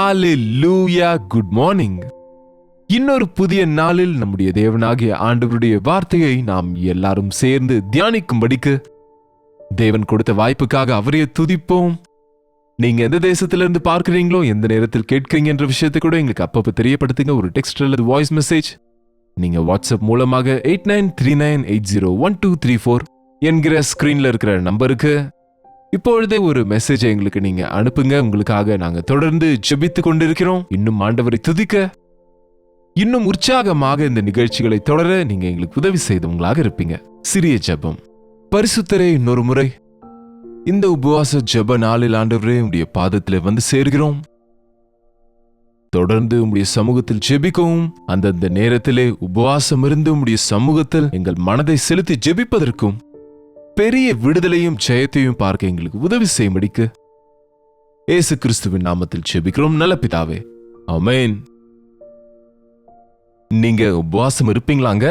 ஹalleluya, good morning. இன்னொரு புதிய நாளில் நம்முடைய தேவனாகிய ஆண்டவருடைய வார்த்தையை நாம் எல்லாரும் சேர்ந்து தியானிக்கும்படிக்கு தேவன் கொடுத்த வாய்ப்புக்காக அவரையே துதிப்போம். நீங்க எந்த தேசத்திலிருந்து பார்க்கிறீங்களோ, எந்த நேரத்தில் கேட்கிறீங்க என்ற விஷயத்தை கூட எங்களுக்கு அப்பப்போ தெரியப்படுத்துங்க. ஒரு டெக்ஸ்ட் அல்லது வாய்ஸ் மெசேஜ் நீங்க வாட்ஸ்அப் மூலமாக 8939801234 என்கிற ஸ்கிரீன்ல இருக்கிற நம்பருக்கு இப்பொழுதே ஒரு மெசேஜ் எங்களுக்கு நீங்க அனுப்புங்க. உங்களுக்காக நாங்க தொடர்ந்து ஜெபித்து கொண்டிருக்கிறோம். இன்னும் ஆண்டவரை துதிக்க, இன்னும் உற்சாகமாக இந்த நிகழ்ச்சிகளை தொடர நீங்க எங்களுக்கு உதவி செய்தவங்களாக இருப்பீங்க. சிறிய ஜெபம். பரிசுத்தரே, இன்னொரு முறை இந்த உபவாச ஜெப நாளில் ஆண்டவரே உடைய பாதத்தில் வந்து சேர்கிறோம். தொடர்ந்து உடைய சமூகத்தில் ஜெபிக்கவும், அந்தந்த நேரத்திலே உபவாசம் இருந்து உடைய சமூகத்தில் எங்கள் மனதை செலுத்தி ஜெபிப்பதற்கும் பெரிய விடுதலையும் ஜெயத்தையும் பார்க்க எங்களுக்கு உதவி செய்யும்படிக்கு இயேசு கிறிஸ்துவின் நாமத்தில் ஜெபிக்கிறோம் நல்ல பிதாவே, ஆமென். நீங்க உபவாசம் இருப்பீங்களாங்க?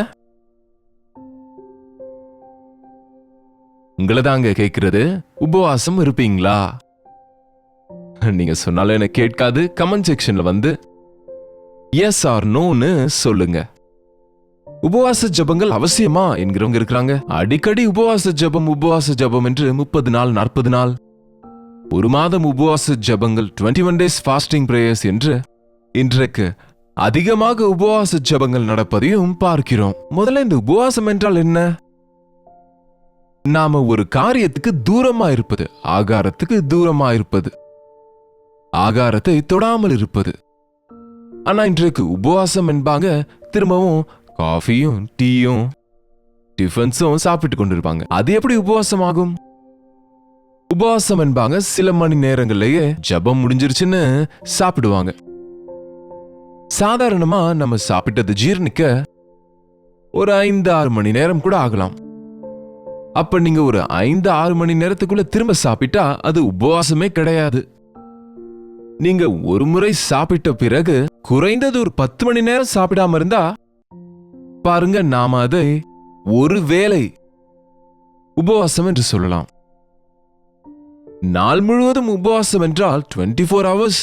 உங்களை தாங்க கேட்கிறது, உபவாசம் இருப்பீங்களா? நீங்க சொன்னாலும் எனக்கு கேட்காது. கமெண்ட் செக்ஷன்ல வந்து எஸ் ஆர் நோன்னு சொல்லுங்க. உபவாச ஜபங்கள் அவசியமா என்கிறவங்க இருக்கிறாங்க. அடிக்கடி உபவாச ஜபம் என்று 30 நாள் 40 நாள், ஒரு மாதம் உபவாச ஜபங்கள் 21 days ஃபாஸ்டிங் பிரேயர்ஸ் என்று இன்றைக்கு அதிகமாக உபவாச ஜபங்கள் நடப்பதையும் பார்க்கிறோம். முதல்ல இந்த உபவாசம் என்றால் என்ன? நாம ஒரு காரியத்துக்கு தூரமா இருப்பது, ஆகாரத்துக்கு தூரமா இருப்பது, ஆகாரத்தை தொடாமல் இருப்பது. ஆனா இன்றைக்கு உபவாசம் என்பாங்க திரும்பவும் காஃபியும் டீயும் டிஃபன்ஸும் சாப்பிட்டு கொண்டிருப்பாங்க. அது எப்படி உபவாசம் ஆகும்? உபவாசம் என்பாங்க சில மணி நேரங்கள்லயே ஜபம் முடிஞ்சிருச்சுன்னு சாப்பிடுவாங்க. சாதாரணமா நம்ம சாப்பிட்டது ஜீரணிக்க ஒரு 5-6 மணி நேரம் கூட ஆகலாம். அப்ப நீங்க ஒரு 5-6 மணி நேரத்துக்குள்ள திரும்ப சாப்பிட்டா அது உபவாசமே கிடையாது. நீங்க ஒரு முறை சாப்பிட்ட பிறகு குறைந்தது ஒரு 10 மணி நேரம் சாப்பிடாம இருந்தா பாருங்க, நாம அதை ஒரு வேளை உபவாசம் என்று சொல்லலாம். நாள் முழுவதும் உபவாசம் என்றால் 24 hours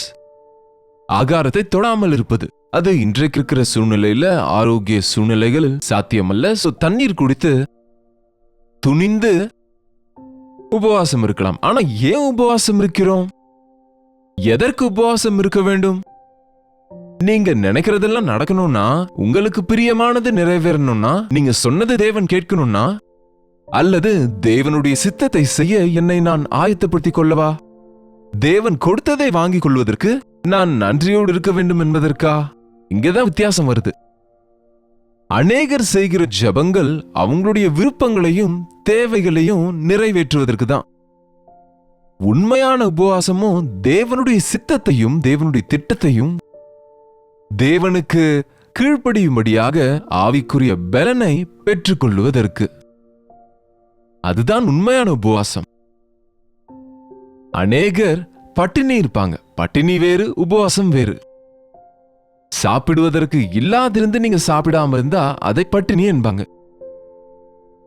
ஆகாரத்தை தொடாமல் இருப்பது. அது இன்றைக்கு இருக்கிற சூழ்நிலையில, ஆரோக்கிய சூழ்நிலைகள் சாத்தியமல்ல. தண்ணீர் குடித்து துணிந்து உபவாசம் இருக்கலாம். ஆனா ஏன் உபவாசம் இருக்கிறோம்? எதற்கு உபவாசம் இருக்க வேண்டும்? நீங்க நினைக்கிறதெல்லாம் நடக்கணும்னா, உங்களுக்கு பிரியமானது நிறைவேறணும்னா, நீங்க சொன்னது தேவன் கேட்கணும்னா, அல்லது தேவனுடைய சித்தத்தை செய்ய என்னை நான் ஆயத்தப்படுத்திக் கொள்ளவா? தேவன் கொடுத்ததை வாங்கிக் கொள்வதற்கு நான் நன்றியோடு இருக்க வேண்டும் என்பதற்கா? இங்கதான் வித்தியாசம் வருது. அநேகர் செய்கிற ஜபங்கள் அவங்களுடைய விருப்பங்களையும் தேவைகளையும் நிறைவேற்றுவதற்கு தான். உண்மையான உபவாசமும் தேவனுடைய சித்தத்தையும் தேவனுடைய திட்டத்தையும் தேவனுக்கு கீழ்ப்படியும்படியாக ஆவிக்குரிய பலனை பெற்றுக்கொள்வதற்கு. அதுதான் உண்மையான உபவாசம். அநேகர் பட்டினி இருப்பாங்க. பட்டினி வேறு, உபவாசம் வேறு. சாப்பிடுவதற்கு இல்லாதிருந்து நீங்க சாப்பிடாம இருந்தா அதை பட்டினி என்பாங்க.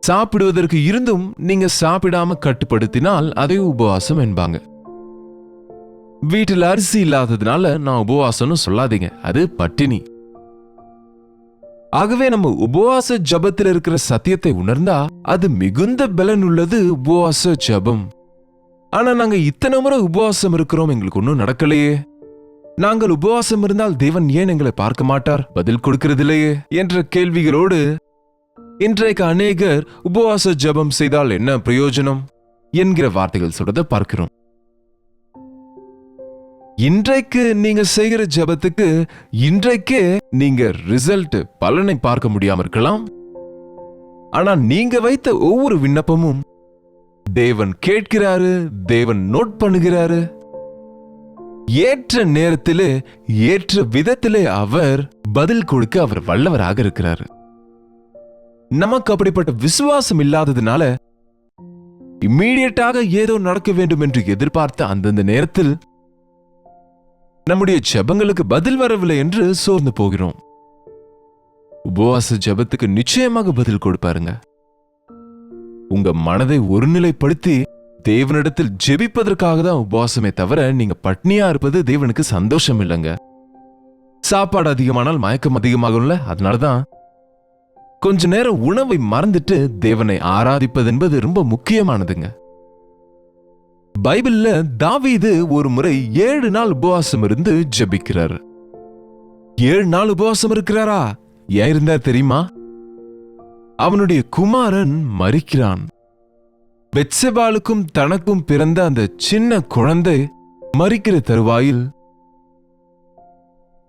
சாப்பிடுவதற்கு இருந்தும் நீங்க சாப்பிடாம கட்டுப்படுத்தினால் அதை உபவாசம் என்பாங்க. வீட்டில் அரிசி இல்லாததுனால நான் உபவாசம்னு சொல்லாதீங்க, அது பட்டினி. ஆகவே நம்ம உபவாச ஜபத்தில் இருக்கிற சத்தியத்தை உணர்ந்தா அது மிகுந்த பலன் உள்ளது உபவாச ஜபம். ஆனா நாங்க இத்தனை முறை உபவாசம் இருக்கிறோம், எங்களுக்கு ஒன்னும் நடக்கலையே. நாங்கள் உபவாசம் இருந்தால் தேவன் ஏன் எங்களை பார்க்க மாட்டார், பதில் கொடுக்கிறதில்லையே என்ற கேள்விகளோடு இன்றைக்கு அநேகர் உபவாச ஜபம் செய்தால் என்ன பிரயோஜனம் என்கிற வார்த்தைகள் சொல்றதை பார்க்கிறோம். இன்றைக்கு நீங்க செய்கிற ஜபத்துக்கு இன்றைக்கே நீங்க ரிசல்ட், பலனை பார்க்க முடியாம இருக்கலாம். ஆனா நீங்க வைத்த ஒவ்வொரு விண்ணப்பமும் தேவன் கேட்கிறாரு, தேவன் நோட் பண்ணுகிறாரு. ஏற்ற நேரத்திலே ஏற்ற விதத்திலே அவர் பதில் கொடுக்க அவர் வல்லவராக இருக்கிறாரு. நமக்கு அப்படிப்பட்ட விசுவாசம் இல்லாததுனால இம்மீடியட்டாக ஏதோ நடக்க வேண்டும் என்று எதிர்பார்த்த அந்தந்த நேரத்தில் நம்முடைய ஜெபங்களுக்கு பதில் வரவில்லை என்று சோர்ந்து போகிறோம். உபவாச ஜெபத்துக்கு நிச்சயமாக பதில் கொடுப்பாருங்க. உங்க மனதை ஒருநிலைப்படுத்தி தேவனிடத்தில் ஜெபிப்பதற்காக தான் உபவாசமே தவிர நீங்க பட்னியா இருப்பது தேவனுக்கு சந்தோஷம் இல்லைங்க. சாப்பாடு அதிகமானால் மயக்கம் அதிகமாகும்ல, அதனாலதான் கொஞ்ச நேரம் உணவை மறந்துட்டு தேவனை ஆராதிப்பது என்பது ரொம்ப முக்கியமானதுங்க. பைபிள்ல தாவீது ஒரு முறை 7 நாள் உபவாசம் இருந்து ஜெபிக்கிறார். 7 நாள் உபவாசம் இருக்கிறாரா? ஏன் இருந்தார் தெரியுமா? அவனுடைய குமாரன் மரிக்கிறான். பெத்செபாளுக்கும் தனக்கும் பிறந்த அந்த சின்ன குழந்தை மரிக்கிற தருவாயில்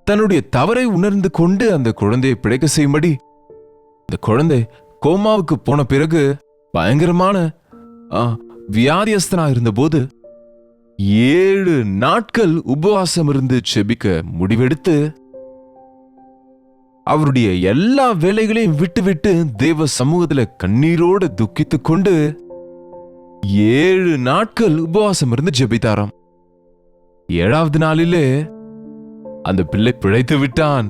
தன்னுடைய தவறை உணர்ந்து கொண்டு அந்த குழந்தையை பிழைக்க செய்யும்படி, அந்த குழந்தை கோமாவுக்கு போன பிறகு பயங்கரமான வியாதியஸ்தனா இருந்தபோது 7 நாட்கள் உபவாசம் இருந்து செபிக்க முடிவெடுத்து அவருடைய எல்லா வேலைகளையும் விட்டுவிட்டு தேவ சமூகத்துல கண்ணீரோடு துக்கித்துக் கொண்டு 7 நாட்கள் உபவாசம் இருந்து ஜெபித்தாராம். 7வது நாளிலே அந்த பிள்ளை பிழைத்து விட்டான்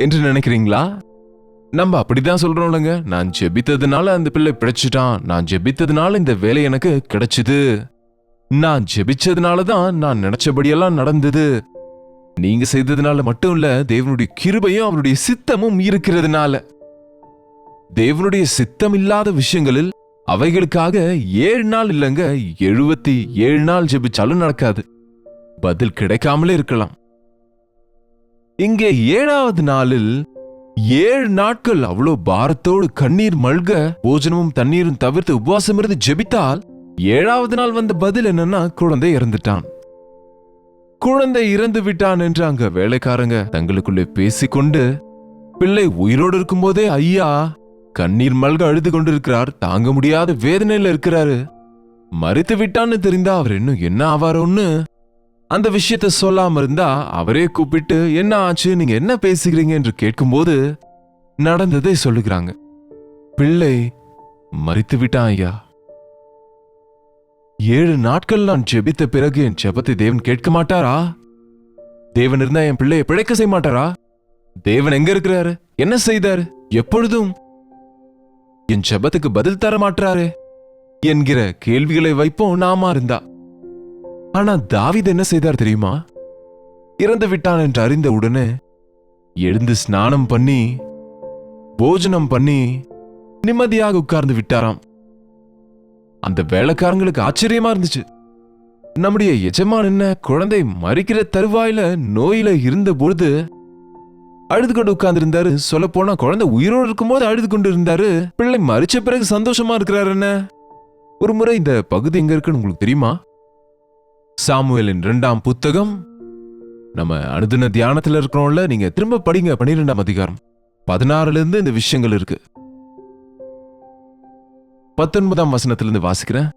என்று நினைக்கிறீங்களா? நம்ம அப்படிதான் சொல்றோம்லங்க. நான் ஜெபித்ததுனால அந்த பிள்ளை பிழைச்சிட்டான், நான் ஜெபித்ததுனால இந்த வேலை எனக்கு கிடைச்சது, நான் ஜெபிச்சதுனாலதான் நான் நினைச்சபடியெல்லாம் நடந்தது. நீங்க செய்ததுனால மட்டும் இல்ல, தேவனுடைய கிருபையும் அவருடைய சித்தமும் இருக்கிறதுனால. தேவனுடைய சித்தம் இல்லாத விஷயங்களில் அவைகளுக்காக 7 நாள் இல்லங்க, 77 நாள் ஜெபிச்சாலும் நடக்காது, பதில் கிடைக்காமலே இருக்கலாம். இங்கே 7வது நாளில் 7 நாட்கள் அவ்வளோ பாரத்தோடு கண்ணீர் மல்க போஜனமும் தண்ணீரும் தவிர்த்து உபவாசம் இருந்து ஜெபித்தால் 7வது நாள் வந்த பதில் என்னன்னா, குழந்தை இறந்துட்டான். குழந்தை இறந்து விட்டான் என்று அங்க வேலைக்காரங்க தங்களுக்குள்ளே பேசிக்கொண்டு, பிள்ளை உயிரோடு இருக்கும் போதே ஐயா கண்ணீர் மல்க அழுது கொண்டிருக்கிறார், தாங்க முடியாத வேதனையில இருக்கிறாரு, மரித்து விட்டான்னு தெரிந்தா அவர் இன்னும் என்ன ஆவாரோன்னு அந்த விஷயத்த சொல்லாம இருந்தா அவரே கூப்பிட்டு என்ன ஆச்சு, நீங்க என்ன பேசுகிறீங்க என்று கேட்கும்போது நடந்ததை சொல்லுகிறாங்க. பிள்ளை மரித்து விட்டான் ஐயா. 7 நாட்கள் நான் ஜெபித்த பிறகு என் ஜெபத்தை தேவன் கேட்க மாட்டாரா? தேவன் இருந்தா என் பிள்ளையை பிழைக்க செய்ய மாட்டாரா? தேவன் எங்க இருக்கிறாரு, என்ன செய்தாரு, எப்பொழுதும் என் ஜெபத்துக்கு பதில் தர மாட்டாரு என்கிற கேள்விகளை வைப்போம் நாம இருந்தா. ஆனா தாவீது என்ன செய்தார் தெரியுமா? இறந்து விட்டான் என்று அறிந்த உடனே எழுந்து ஸ்நானம் பண்ணி போஜனம் பண்ணி நிம்மதியாக உட்கார்ந்து விட்டாராம். அந்த வேலைக்காரங்களுக்கு ஆச்சரியமா இருந்துச்சு. நம்முடைய எஜமான் என்ன குழந்தை மரிக்கிற தருவாயில நோயில இருந்த பொழுது அழுது கொண்டு உட்கார்ந்து இருந்தாரு, சொல்ல போனா குழந்தை உயிரோடு இருக்கும் போது அழுது கொண்டு இருந்தாரு, பிள்ளை மரிச்ச பிறகு சந்தோஷமா இருக்கிறாரு என்ன? ஒரு முறை இந்த பகுதி எங்க இருக்குன்னு உங்களுக்கு தெரியுமா? சாமுவேலின் 2ஆம் புத்தகம். நம்ம அனுதின தியானத்துல இருக்கிறோம்ல, நீங்க திரும்ப படிங்க 12ஆம் அதிகாரம் 16ல இருந்து இந்த விஷயங்கள் இருக்கு. 19ஆம் வசனத்திலிருந்து வாசிக்கிறேன்.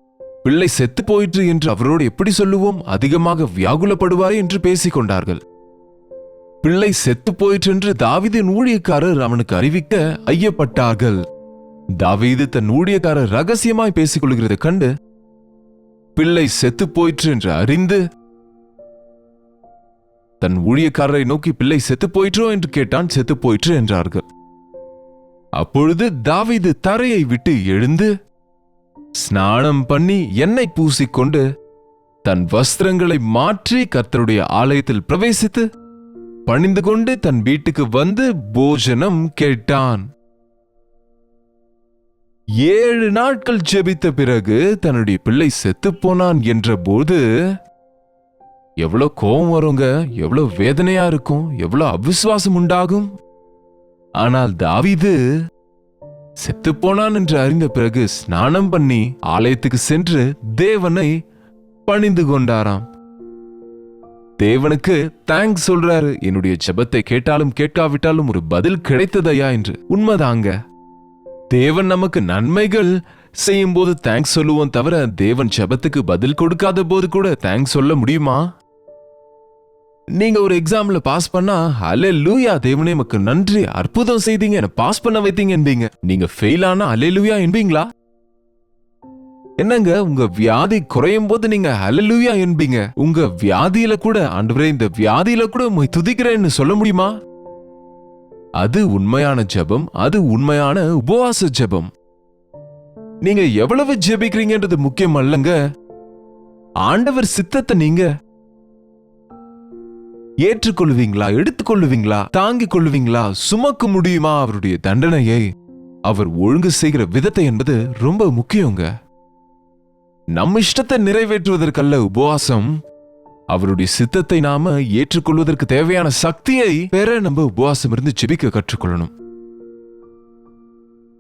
பிள்ளை செத்து போயிற்று என்று அவரோடு எப்படி சொல்லுவோம், அதிகமாக வியாகுலப்படுவாரே என்று பேசிக் கொண்டார்கள். பிள்ளை செத்து போயிற்று என்று தாவீதின் ஊழியக்காரர் அவனுக்கு அறிவிக்க ஐயப்பட்டார்கள். தாவீது தன் ஊழியக்காரர் ரகசியமாய் பேசிக் கொள்கிறதை கண்டு பிள்ளை செத்து போயிற்று என்று அறிந்து தன் ஊழியக்காரரை நோக்கி பிள்ளை செத்து போயிற்றோ என்று கேட்டான். செத்து போயிற்று என்றார்கள். அப்பொழுது தாவீது தரையை விட்டு எழுந்து ஸ்நானம் பண்ணி எண்ணெய் பூசிக்கொண்டு தன் வஸ்திரங்களை மாற்றி கர்த்தருடைய ஆலயத்தில் பிரவேசித்து பணிந்து கொண்டு தன் வீட்டுக்கு வந்து போஜனம் கேட்டான். 7 நாட்கள் ஜெபித்த பிறகு தன்னுடைய பிள்ளை செத்து போனான் என்ற போது எவ்வளவு கோபம் வருங்க, எவ்வளவு வேதனையா இருக்கும், எவ்வளவு அவிசுவாசம் உண்டாகும். ஆனால் தாவீது செத்து போனான் என்று அறிந்த பிறகு ஸ்நானம் பண்ணி ஆலயத்துக்கு சென்று தேவனை பணிந்து கொண்டாராம். தேவனுக்கு தேங்க்ஸ் சொல்றாரு. என்னுடைய ஜெபத்தை கேட்டாலும் கேட்காவிட்டாலும் ஒரு பதில் கிடைத்ததையா என்று. உண்மைதாங்க. தேவன் நமக்கு நன்மைகள் செய்யும் போது தேங்க்ஸ் சொல்லுவோம் தவிர தேவன் ஜெபத்துக்கு பதில் கொடுக்காத போது கூட தேங்க்ஸ் சொல்ல முடியுமா? நீங்க ஒரு எக்ஸாம்ல பாஸ் பண்ணா ஹல்லேலூயா தேவனே உமக்கு நன்றி, அற்புதம் செய்தீங்க, என்ன பாஸ் பண்ண வைத்தீங்க என்பீங்க. நீங்க ஃபெயில் ஆனா ஹல்லேலூயா என்பீங்களா? என்னங்க, உங்க வியாதி குறையும் போது நீங்க ஹல்லேலூயா என்பீங்க. உங்க வியாதியில கூட ஆண்டவரே இந்த வியாதியில கூட உம்மை துதிக்கிறேன்னு சொல்ல முடியுமா? அது உண்மையான ஜெபம், அது உண்மையான உபவாச ஜெபம். நீங்க எவ்வளவு ஜெபிக்கிறீங்கன்றது முக்கியம் அல்லங்க, ஆண்டவர் சித்தத்தை நீங்க ஏற்றுக்கொள்வீங்களா, எடுத்துக்கொள்ளுவீங்களா, தாங்கிக் கொள்ளுவீங்களா, சுமக்க முடியுமா? அவருடைய தண்டனையை அவர் ஒழுங்கு செய்கிற விதத்தை என்பது ரொம்ப முக்கியங்க. நம்ம இஷ்டத்தை நிறைவேற்றுவதற்கல்ல உபவாசம், அவருடைய சித்தத்தை நாம ஏற்றுக்கொள்வதற்கு தேவையான சக்தியை பெற நம்ம உபவாசம் இருந்து ஜெபிக்க கற்றுக்கொள்ளணும்.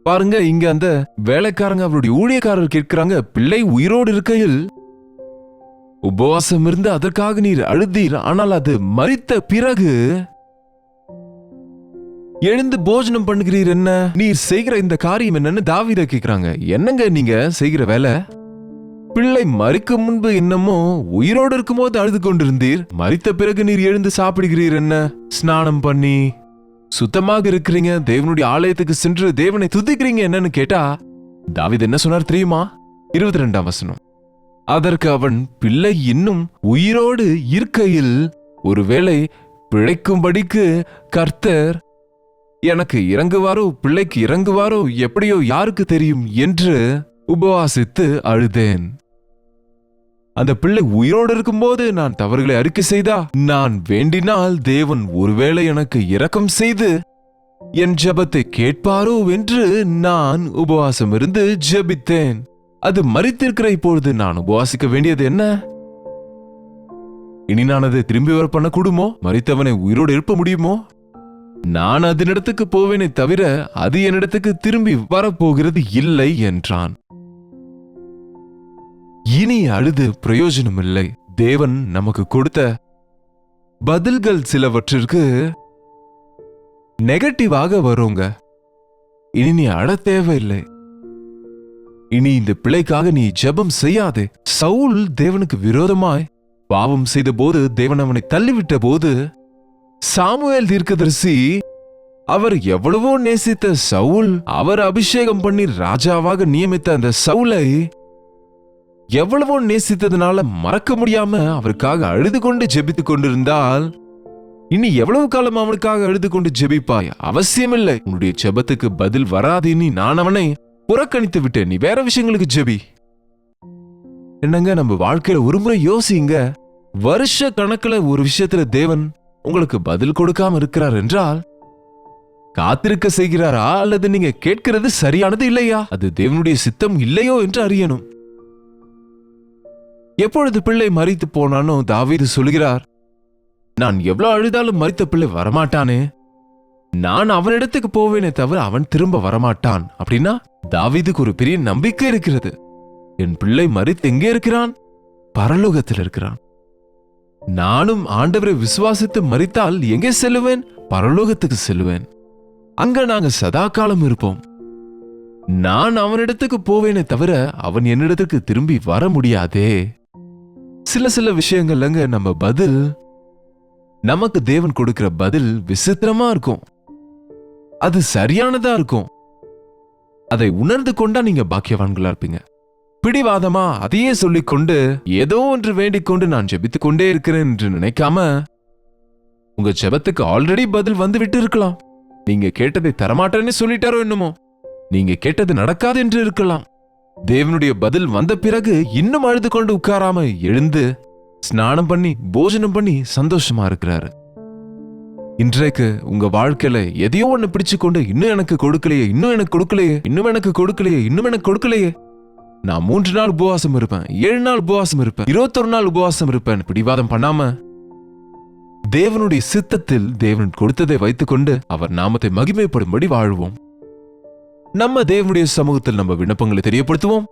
பாருங்க, இங்க அந்த வேலைக்காரங்க அவருடைய ஊழியக்காரர் கேட்கிறாங்க, பிள்ளை உயிரோடு இருக்கையில் உபவாசம் இருந்து அதற்காக நீர் அழுதீர், ஆனால் அது மரித்த பிறகு எழுந்து போஜனம் பண்ணுகிறீர், என்ன நீர் செய்கிற இந்த காரியம் என்னன்னு தாவீதை கேட்கிறாங்க. என்னங்க நீங்க செய்கிற வேலை? பிள்ளை மரிக்க முன்பு என்னமோ உயிரோடு இருக்கும் போது அழுது கொண்டிருந்தீர், மரித்த பிறகு நீர் எழுந்து சாப்பிடுகிறீர், என்ன ஸ்நானம் பண்ணி சுத்தமாக இருக்கிறீங்க, தேவனுடைய ஆலயத்துக்கு சென்று தேவனை துதிக்கிறீங்க என்னன்னு கேட்டா தாவீது என்ன சொன்னார் தெரியுமா? 22ஆம் வசனம். அதற்கு அவன், பிள்ளை இன்னும் உயிரோடு இருக்கையில் ஒருவேளை பிழைக்கும்படிக்கு கர்த்தர் எனக்கு இறங்குவாரோ, பிள்ளைக்கு இறங்குவாரோ, எப்படியோ யாருக்கு தெரியும் என்று உபவாசித்து அழுதேன். அந்த பிள்ளை உயிரோடு இருக்கும்போது நான் தவறுகளை அறிக்கை செய்தா, நான் வேண்டினால் தேவன் ஒருவேளை எனக்கு இரக்கம் செய்து என் ஜெபத்தை கேட்பாரோ என்று நான் உபவாசம் இருந்து ஜெபித்தேன். அது மரித்திருக்கிற இப்பொழுது நான் உபவாசிக்க வேண்டியது என்ன? இனி நான் அதை திரும்பி வர பண்ண கூடுமோ? மரித்தவனை உயிரோடு எழுப்ப முடியுமோ? நான் அதனிடத்துக்கு போவேனே தவிர அது என்னிடத்துக்கு திரும்பி வரப்போகிறது இல்லை என்றான். இனி அழுது பிரயோஜனம் இல்லை. தேவன் நமக்கு கொடுத்த பதில்கள் சிலவற்றிற்கு நெகட்டிவாக வருங்க. இனி நீ அழ தேவையில்லை. இனி இந்த பிள்ளைக்காக நீ ஜெபம் செய்யாதே. சவுல் தேவனுக்கு விரோதமாய் பாவம் செய்த போது, தேவன் அவனை தள்ளிவிட்ட போது, சாமுவேல் தீர்க்கதரிசி அவர் எவ்வளவோ நேசித்த சவுல், அவர் அபிஷேகம் பண்ணி ராஜாவாக நியமித்த அந்த சவுலை எவ்வளவோ நேசித்ததுனால மறக்க முடியாம அவருக்காக அழுது கொண்டு ஜெபித்துக் கொண்டிருந்தால், இனி எவ்வளவு காலம் அவனுக்காக அழுது கொண்டு ஜெபிப்பாய்? அவசியமில்லை. உன்னுடைய ஜெபத்துக்கு பதில் வராது. நீ நான் அவனை புறக்கணித்து விட்டேன், நீ வேற விஷயங்களுக்கு ஜெபி. என்னங்க, நம்ம வாழ்க்கையில ஒரு முறை யோசிங்க. வருஷ கணக்குல ஒரு விஷயத்துல தேவன் உங்களுக்கு பதில் கொடுக்காம இருக்கிறார் என்றால் காத்திருக்க செய்கிறாரா, அல்லது நீங்க கேட்கிறது சரியானது இல்லையா, அது தேவனுடைய சித்தம் இல்லையோ என்று அறியணும். எப்பொழுது பிள்ளை மரித்து போனானோ தாவீது சொல்கிறார், நான் எவ்வளவு அழுதாலும் மரித்த பிள்ளை வரமாட்டானே, நான் அவனிடத்துக்கு போவேனே தவிர அவன் திரும்ப வரமாட்டான். அப்படின்னா தாவீதுக்கு ஒரு பெரிய நம்பிக்கை இருக்கிறது. என் பிள்ளை மரித்து எங்கே இருக்கிறான்? பரலோகத்தில் இருக்கிறான். நானும் ஆண்டவரை விசுவாசித்து மரித்தால் எங்கே செல்லுவேன்? பரலோகத்துக்கு செல்லுவேன். அங்க நாங்க சதா காலம் இருப்போம். நான் அவனிடத்துக்கு போவேனே தவிர அவன் என்னிடத்துக்கு திரும்பி வர முடியாதே. சில விஷயங்கள்லங்க நம்ம பதில், நமக்கு தேவன் கொடுக்கிற பதில் விசித்திரமா இருக்கும். அது சரியானதா இருக்கும். அதை உணர்ந்து கொண்டா நீங்க பாக்கியவான்களா இருப்பீங்க. பிடிவாதமா அதையே சொல்லிக்கொண்டு ஏதோ ஒன்று வேண்டிக் கொண்டு நான் ஜெபித்துக் கொண்டே இருக்கிறேன் என்று நினைக்காம, உங்க ஜெபத்துக்கு ஆல்ரெடி பதில் வந்து விட்டு இருக்கலாம். நீங்க கேட்டதை தரமாட்டேன்னு சொல்லிட்டாரோ என்னமோ, நீங்க கேட்டது நடக்காது என்று இருக்கலாம். தேவனுடைய பதில் வந்த பிறகு இன்னும் அழுது கொண்டு உட்காராம எழுந்து ஸ்நானம் பண்ணி போஜனம் பண்ணி சந்தோஷமா இருக்கிறாரு. இன்றைக்கு உங்க வாழ்க்கையில எதையோ ஒண்ணு பிடிச்சு கொண்டு, இன்னும் எனக்கு கொடுக்கலையே, இன்னும் எனக்கு கொடுக்கலையே, இன்னும் எனக்கு கொடுக்கலையே, இன்னும் எனக்கு கொடுக்கலையே, நான் 3 நாள் உபவாசம் இருப்பேன், 7 நாள் உபவாசம் இருப்பேன், 21 நாள் உபவாசம் இருப்பேன், பிடிவாதம் பண்ணாம தேவனுடைய சித்தத்தில் தேவன் கொடுத்ததை வைத்துக்கொண்டு அவர் நாமத்தை மகிமைப்படும்படி வாழ்வோம். நம்ம தேவனுடைய சமூகத்தில் நம்ம விண்ணப்பங்களை தெரியப்படுத்துவோம்.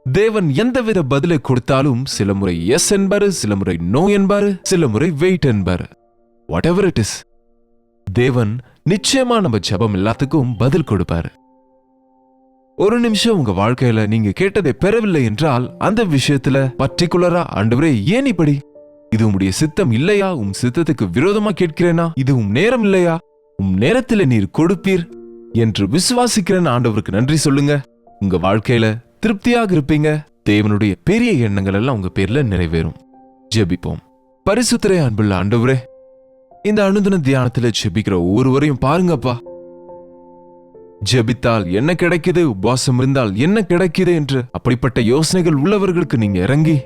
தேவன் எந்தவித பதிலை கொடுத்தாலும் சில முறை எஸ் என்பாரு, சில முறை நோ என்பாரு, சில முறை வெயிட் என்பாரு. Whatever it is, Devan நிச்சயமா நம்ம ஜெபம் எல்லாத்துக்கும் பதில் கொடுப்பாரு. ஒரு நிமிஷம் உங்க வாழ்க்கையில நீங்க கேட்டதை பெறவில்லை என்றால் அந்த விஷயத்துல பர்டிகுலரா, ஆண்டவரே ஏன் இப்படி, இது உம்முடைய சித்தம் இல்லையா, உம் சித்தத்துக்கு விரோதமா கேட்கிறேனா, இது உம் நேரம் இல்லையா, உம் நேரத்துல நீர் கொடுப்பீர் என்று விசுவாசிக்கிறேன். ஆண்டவருக்கு நன்றி சொல்லுங்க. உங்க வாழ்க்கையில திருப்தியாக இருப்பீங்க. தேவனுடைய பெரிய எண்ணங்கள் எல்லாம் உங்க பேர்ல நிறைவேறும். ஜெபிப்போம். பரிசுத்தரே, அன்புள்ள ஆண்டவரே, இந்த அனுதின தியானத்துல ஜெபிக்கிற ஒவ்வொருவரையும் பாருங்கப்பா. ஜெபித்தால் என்ன கிடைக்குது, உபவாசம் இருந்தால் என்ன கிடைக்குது என்று அப்படிப்பட்ட யோசனைகள் உள்ளவர்களுக்கு நீங்க இறங்கி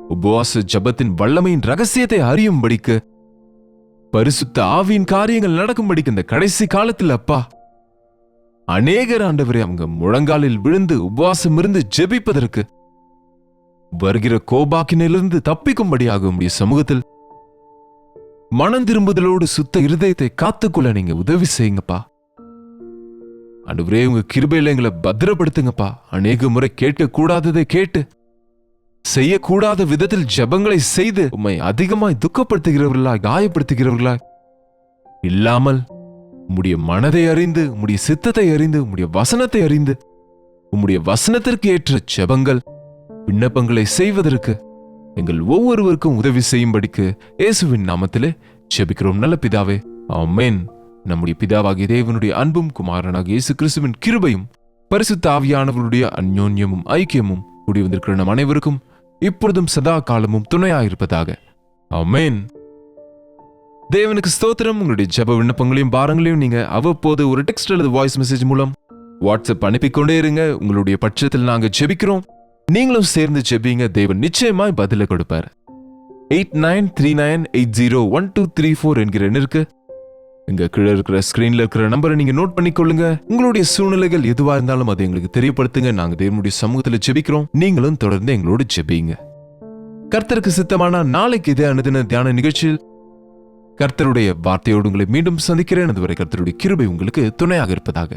உபவாச ஜெபத்தின் வல்லமையின் ரகசியத்தை அறியும்படிக்கு, பரிசுத்த ஆவியின் காரியங்கள் நடக்கும்படிக்கு இந்த கடைசி காலத்தில் அப்பா அநேகர் ஆண்டவரே அவங்க முழங்காலில் விழுந்து உபவாசம் இருந்து ஜெபிப்பதற்கு, வருகிற கோபாக்கினிலிருந்து தப்பிக்கும்படியாக உம்முடைய சமூகத்தில் மனம் திரும்புதலோடு சுத்த இருதயத்தை காத்துக்கொள்ள நீங்க உதவி செய்யுங்கப்பா. ஆண்டவரே, உங்க கிருபையில எங்களை பத்திரப்படுத்துங்கப்பா. அநேக முறை கேட்க கூடாததை கேட்டு, செய்யக்கூடாத விதத்தில் ஜெபங்களை செய்து உம்மை அதிகமாய் துக்கப்படுத்துகிறவர்களாய், காயப்படுத்துகிறவர்களாய் இல்லாமல், உம்முடைய மனதை அறிந்து, உம்முடைய சித்தத்தை அறிந்து, உம்முடைய வசனத்தை அறிந்து, உம்முடைய வசனத்திற்கு ஏற்ற ஜெபங்கள், விண்ணப்பங்களை செய்வதற்கு எங்கள் ஒவ்வொருவருக்கும் உதவி செய்யும்படிக்கு இயேசுவின் நாமத்திலே ஜெபிக்கிறோம் நல்ல பிதாவே, ஆமென். நம்முடைய பிதாவாகிய தேவனுடைய அன்பும் குமாரனாகிய இயேசு கிறிஸ்துவின் கிருபையும் பரிசுத்த ஆவியானவருடைய அந்யோன்யமும் ஐக்கியமும் கூடி வந்திருக்கிற நம் அனைவருக்கும் இப்பொழுதும் சதா காலமும் துணையாயிருப்பதாக, ஆமென். தேவனுக்கு ஸ்தோத்திரம். உங்களுடைய ஜெப விண்ணப்பங்களையும் பாரங்களையும் நீங்க அவ்வப்போது ஒரு டெக்ஸ்ட் அல்லது வாய்ஸ் மெசேஜ் மூலம் வாட்ஸ்அப் அனுப்பிக்கொண்டே இருங்க. உங்களுடைய பட்சத்தில் நாங்க ஜெபிக்கிறோம், நீங்களும் சேர்ந்து ஜெபிங்க. தேவன் நிச்சயமாய் பதில கொடுப்பார். 8939801234 என்கிற எண்ணிற்கு இங்க கீழே இருக்கிற ஸ்கிரீன்ல இருக்கிற நம்பரை நீங்க நோட் பண்ணிக்கொள்ளுங்க. உங்களுடைய சூழ்நிலைகள் எதுவா இருந்தாலும் அதை எங்களுக்கு தெரியப்படுத்துங்க. நாங்க தேவனுடைய சமூகத்தில் ஜெபிக்கிறோம். நீங்களும் தொடர்ந்து எங்களோடு ஜெபிங்க. கர்த்தருக்கு சித்தமான நாளைக்கு இதே அனுதின தியான நிகழ்ச்சியில் கர்த்தருடைய வார்த்தையோடு உங்களை மீண்டும் சந்திக்கிறேன். அதுவரை கர்த்தருடைய கிருபை உங்களுக்கு துணையாக இருப்பதாக.